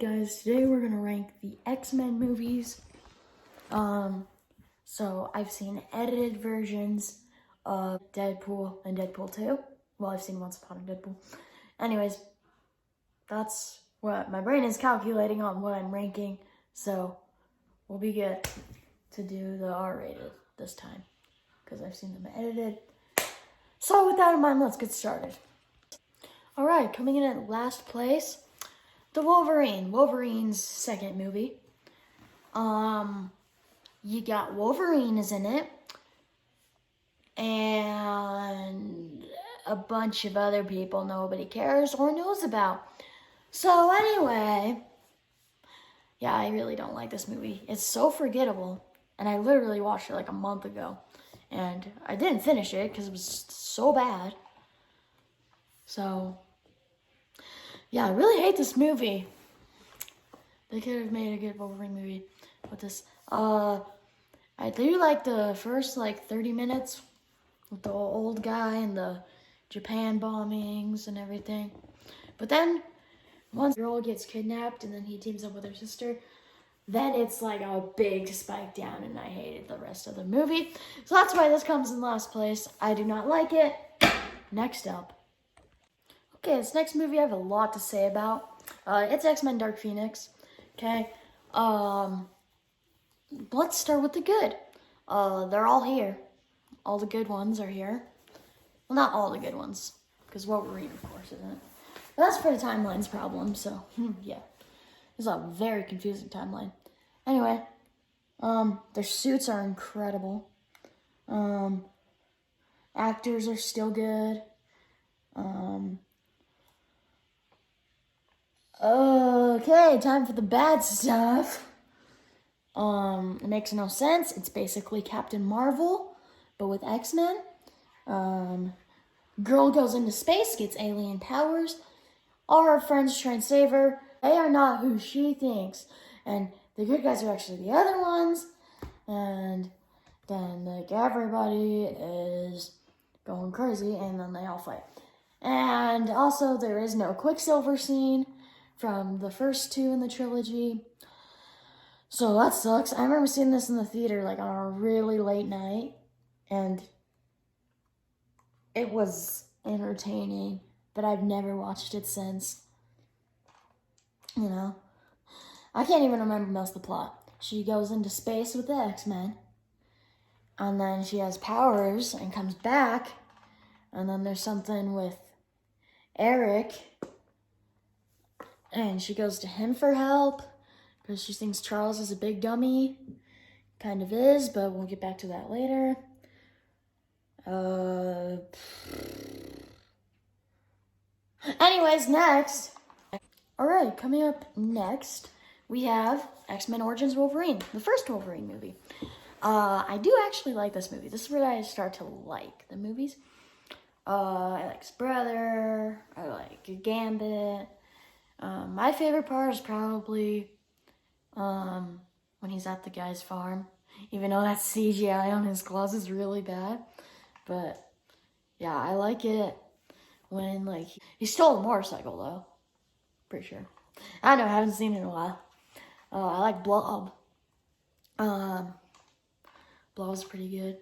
guys, today we're gonna rank the X-Men movies. So I've seen edited versions of Deadpool and Deadpool 2. Well, I've seen Once Upon a Deadpool. Anyways, that's what my brain is calculating on what I'm ranking. So we'll be good to do the R-rated this time because I've seen them edited. So with that in mind, let's get started. All right, coming in at last place, the Wolverine's second movie. You got Wolverine is in it, and a bunch of other people nobody cares or knows about. So anyway, yeah, I really don't like this movie. It's so forgettable, and I literally watched it like a month ago, and I didn't finish it because it was so bad. So, yeah, I really hate this movie. They could have made a good Wolverine movie with this. I do like the first 30 minutes with the old guy and the Japan bombings and everything. But then once the girl gets kidnapped and then he teams up with her sister, then it's like a big spike down and I hated the rest of the movie. So that's why this comes in last place. I do not like it. Next up. Okay, this next movie I have a lot to say about. It's X-Men Dark Phoenix. Okay. Let's start with the good. They're all here. All the good ones are here. Well, not all the good ones, because Wolverine, of course, isn't. But that's for the timeline's problem, so, yeah. It's a very confusing timeline. Anyway, their suits are incredible. Actors are still good. Okay, time for the bad stuff. It makes no sense. It's basically Captain Marvel, but with X-Men. Girl goes into space, gets alien powers. All her friends try and save her. They are not who she thinks. And the good guys are actually the other ones. And then, everybody is going crazy, and then they all fight. And also, there is no Quicksilver scene from the first two in the trilogy. So that sucks. I remember seeing this in the theater on a really late night, and it was entertaining, but I've never watched it since. You know, I can't even remember most of the plot. She goes into space with the X-Men, and then she has powers and comes back, and then there's something with Eric, and she goes to him for help, because she thinks Charles is a big dummy. Kind of is, but we'll get back to that later. Anyways, next. Alright, coming up next, we have X-Men Origins Wolverine, the first Wolverine movie. I do actually like this movie. This is where I start to like the movies. I like his brother. I like Gambit. My favorite part is probably when he's at the guy's farm, even though that CGI on his claws is really bad. But yeah, I like it when he stole a motorcycle though. Pretty sure. I don't know, I haven't seen it in a while. I like Blob. Blob's pretty good.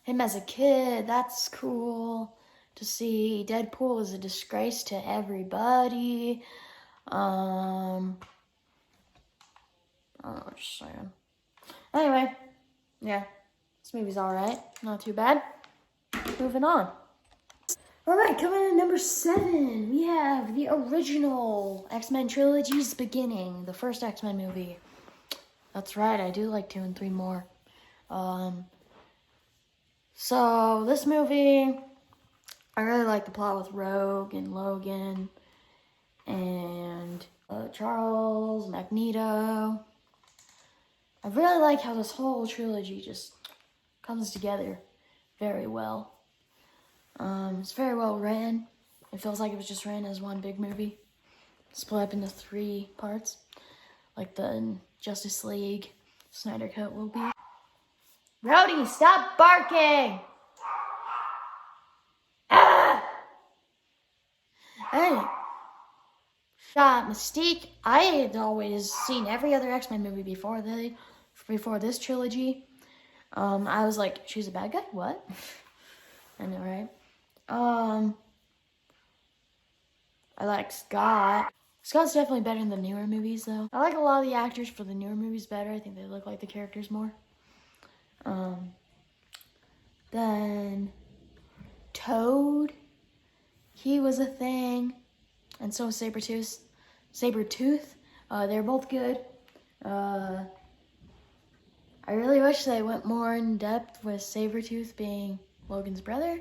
Him as a kid, that's cool to see. Deadpool is a disgrace to everybody. I don't know what you're saying. Anyway, yeah, this movie's alright. Not too bad. Moving on. Alright, coming in at number 7, we have the original X-Men trilogy's beginning, the first X-Men movie. That's right, I do like 2 and 3 more. So, this movie, I really like the plot with Rogue and Logan and Charles, Magneto. I really like how this whole trilogy just comes together very well. It's very well written. It feels like it was just written as one big movie, split up into 3 parts, like the Justice League Snyder Cut will be. Rowdy, stop barking! Ah! Hey, Got Mystique. I had always seen every other X-Men movie before this trilogy. I was like, she's a bad guy? What? I know, right? I like Scott. Scott's definitely better in the newer movies, though. I like a lot of the actors for the newer movies better. I think they look like the characters more. Then Toad, he was a thing, and so was Sabretooth. They're both good. I really wish they went more in depth with Sabretooth being Logan's brother,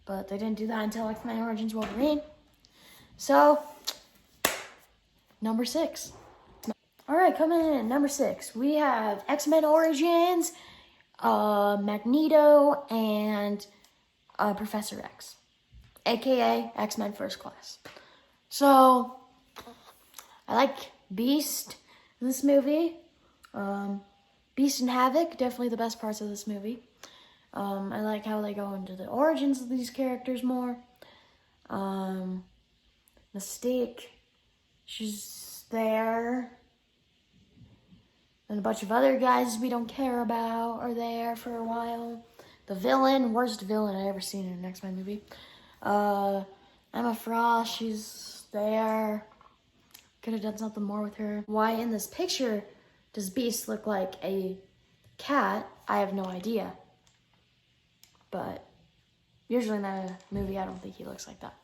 but they didn't do that until X-Men Origins Wolverine. So, number 6. All right, coming in at number 6, we have X-Men Origins, Magneto, and Professor X, aka X-Men First Class. So, I like Beast in this movie. Beast and Havoc, definitely the best parts of this movie. I like how they go into the origins of these characters more. Mystique, she's there. And a bunch of other guys we don't care about are there for a while. The villain, worst villain I ever seen in an X-Men movie. Emma Frost, she's there. Could have done something more with her. Why in this picture does Beast look like a cat? I have no idea. But usually in the movie, I don't think he looks like that.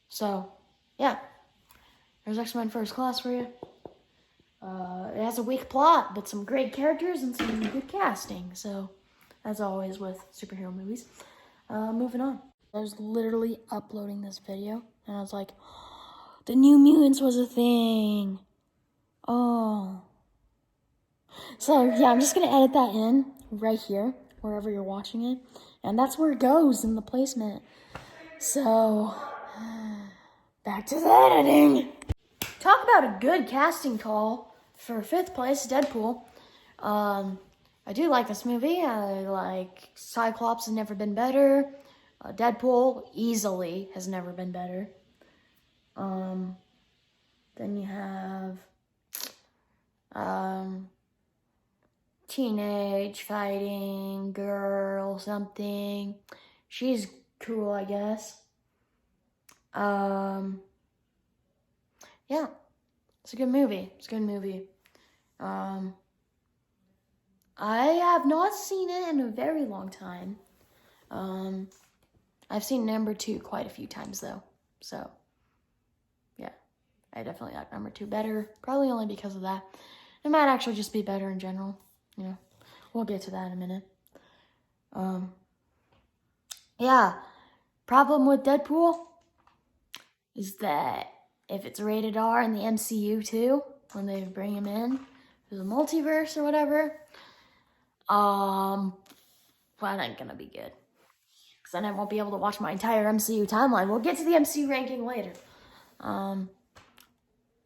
So, yeah. There's X-Men First Class for you. It has a weak plot, but some great characters and some good casting. So, as always with superhero movies. Moving on. I was literally uploading this video, and I was like, the New Mutants was a thing. Oh. So, yeah, I'm just going to edit that in right here, wherever you're watching it. And that's where it goes in the placement. So, back to the editing. Talk about a good casting call for 5th place, Deadpool. I do like this movie. I like Cyclops has never been better. Deadpool easily has never been better. Then you have teenage fighting girl something. She's cool, I guess. Yeah, it's a good movie. I have not seen it in a very long time. I've seen number 2 quite a few times though. So, yeah, I definitely like number 2 better. Probably only because of that. It might actually just be better in general. You know, we'll get to that in a minute. Yeah, problem with Deadpool is that if it's rated R in the MCU too, when they bring him in to the multiverse or whatever, well, that ain't gonna be good. Because then I won't be able to watch my entire MCU timeline. We'll get to the MCU ranking later.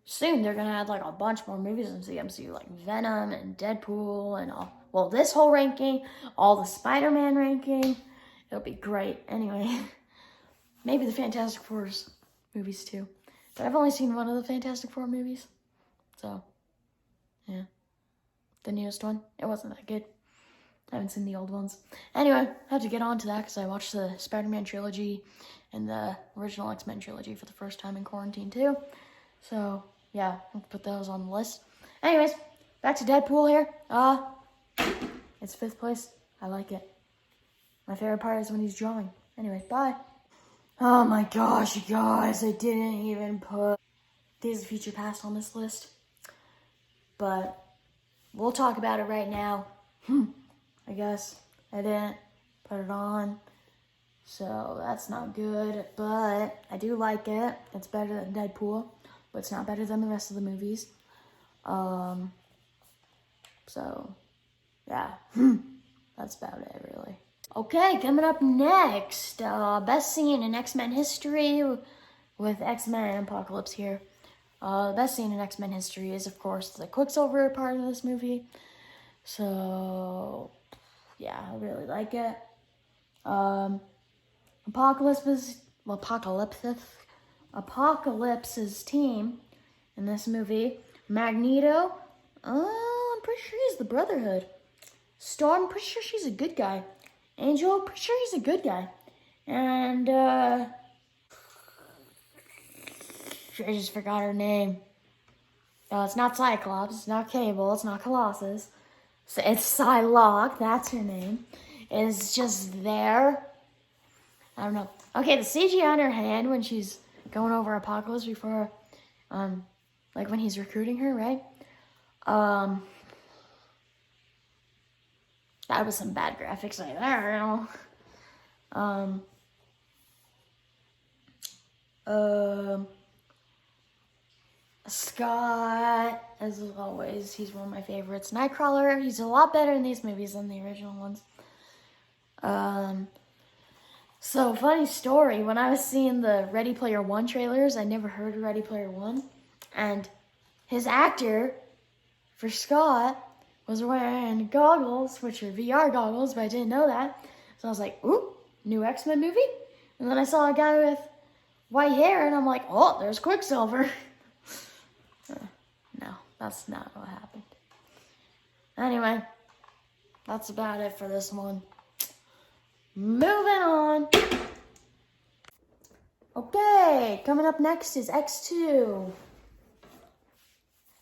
Soon they're gonna add like a bunch more movies into the MCU, like Venom and Deadpool and all. Well, this whole ranking, all the Spider-Man ranking, it'll be great. Anyway, maybe the Fantastic Four's movies too. But I've only seen one of the Fantastic Four movies. So, yeah. The newest one, it wasn't that good. I haven't seen the old ones. Anyway, I have to get on to that because I watched the Spider-Man trilogy and the original X-Men trilogy for the first time in quarantine too. So, yeah, I'll put those on the list. Anyways, back to Deadpool here. It's 5th place. I like it. My favorite part is when he's drawing. Anyway, bye. Oh my gosh, you guys, I didn't even put Days of Future Past on this list. But we'll talk about it right now. I guess I didn't put it on. So that's not good. But I do like it. It's better than Deadpool. But it's not better than the rest of the movies. So, yeah. That's about it, really. Okay, coming up next, best scene in X-Men history with X-Men and Apocalypse here. The best scene in X-Men history is, of course, the Quicksilver part of this movie. So, yeah, I really like it. Apocalypse, Apocalypse's team in this movie. Magneto, I'm pretty sure he's the Brotherhood. Storm, pretty sure she's a good guy. Angel, pretty sure he's a good guy. And, I just forgot her name. It's not Cyclops, it's not Cable, it's not Colossus. So it's Psylocke, that's her name. It's just there. I don't know. Okay, the CGI on her hand when she's going over Apocalypse before, like when he's recruiting her, right? That was some bad graphics right there. Scott, as always, he's one of my favorites. Nightcrawler, he's a lot better in these movies than the original ones. So, funny story, when I was seeing the Ready Player One trailers, I never heard of Ready Player One, and his actor for Scott was wearing goggles, which are VR goggles, but I didn't know that. So I was like, ooh, new X-Men movie? And then I saw a guy with white hair, and I'm like, oh, there's Quicksilver. No, that's not what happened. Anyway, that's about it for this one. Moving on. Okay, coming up next is X2.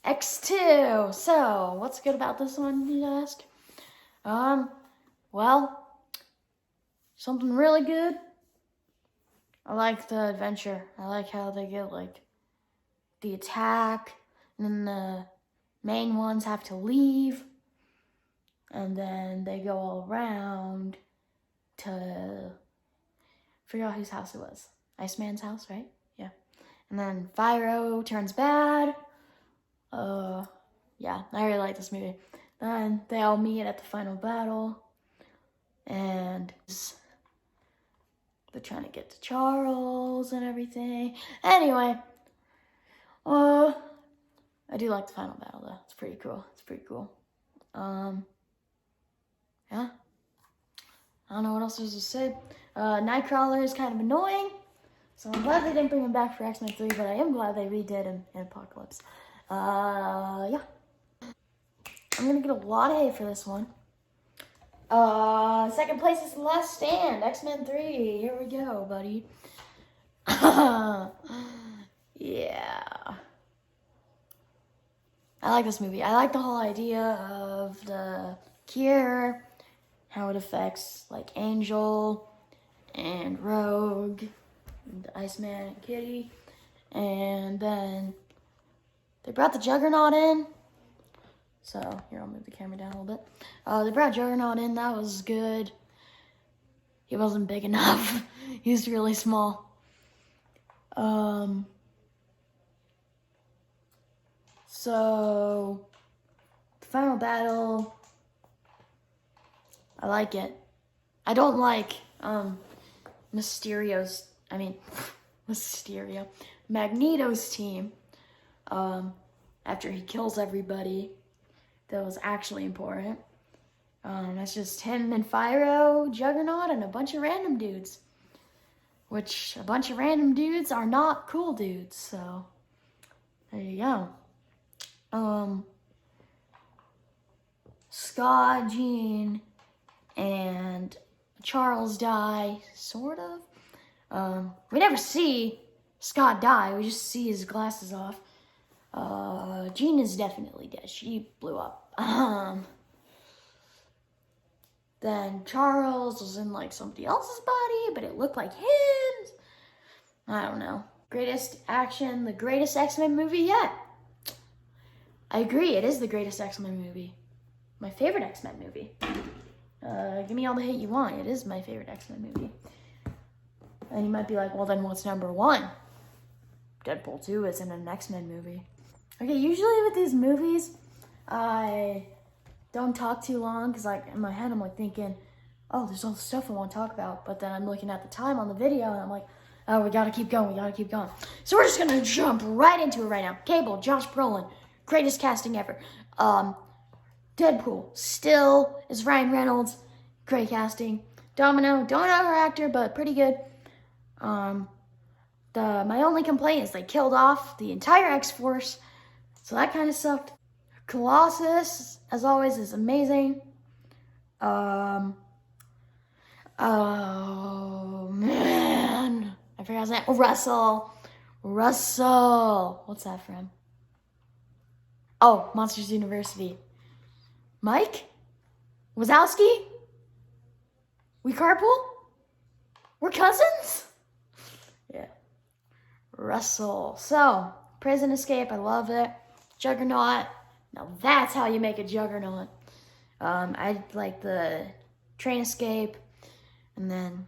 X2. So, what's good about this one, you ask? Well, something really good. I like the adventure. I like how they get, like, the attack, and then the main ones have to leave, and then they go all around to figure out whose house it was. Iceman's house, right? Yeah. And then Pyro turns bad. Yeah, I really like this movie. Then they all meet at the final battle, and they're trying to get to Charles and everything. Anyway, I do like the final battle though. It's pretty cool. Yeah. I don't know what else there's to say. Nightcrawler is kind of annoying, so I'm glad they didn't bring him back for X-Men 3, but I am glad they redid him in Apocalypse. Yeah. I'm gonna get a lot of hate for this one. Second place is The Last Stand, X-Men 3. Here we go, buddy. Yeah. I like this movie. I like the whole idea of the cure, how it affects, like, Angel and Rogue, and Iceman and Kitty. And then they brought the Juggernaut in. So, here, I'll move the camera down a little bit. They brought Juggernaut in. That was good. He wasn't big enough. He was really small. So, the final battle, I like it. I don't like, Magneto's team, after he kills everybody that was actually important. That's just him and Pyro, Juggernaut, and a bunch of random dudes. Which, a bunch of random dudes are not cool dudes, so there you go. Scott, Jean, and Charles die, sort of. We never see Scott die, we just see his glasses off. Jean is definitely dead, she blew up. Then Charles was in, like, somebody else's body, but it looked like him. I don't know. Greatest action, the greatest X-Men movie yet. I agree, it is the greatest X-Men movie. My favorite X-Men movie. Give me all the hate you want. It is my favorite X-Men movie. And you might be like, well, then what's number one? Deadpool 2 isn't an X-Men movie. Okay, usually with these movies, I don't talk too long, because, like, in my head, I'm, like, thinking, oh, there's all the stuff I want to talk about. But then I'm looking at the time on the video, and I'm like, oh, we gotta keep going. So we're just gonna jump right into it right now. Cable, Josh Brolin, greatest casting ever. Deadpool still is Ryan Reynolds, great casting. Domino, don't know her actor, but pretty good. My only complaint is they killed off the entire X-Force, so that kind of sucked. Colossus, as always, is amazing. Oh man, I forgot his name. Russell. What's that from? Oh, Monsters University. Mike? Wazowski? We carpool? We're cousins? Yeah. Russell. So, Prison Escape, I love it. Juggernaut. Now that's how you make a Juggernaut. I like the Train Escape. And then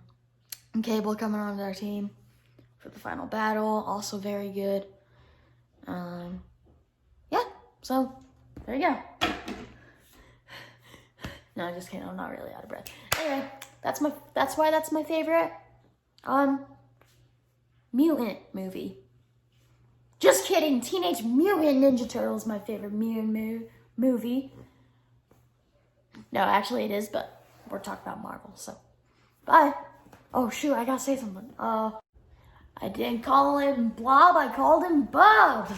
Cable coming onto our team for the final battle. Also very good. Yeah. So, there you go. No, just kidding. I'm not really out of breath. Anyway, that's why that's my favorite mutant movie. Just kidding. Teenage Mutant Ninja Turtles is my favorite mutant movie. No, actually it is, but we're talking about Marvel, so bye. Oh shoot, I gotta say something. I didn't call him Blob, I called him Bob.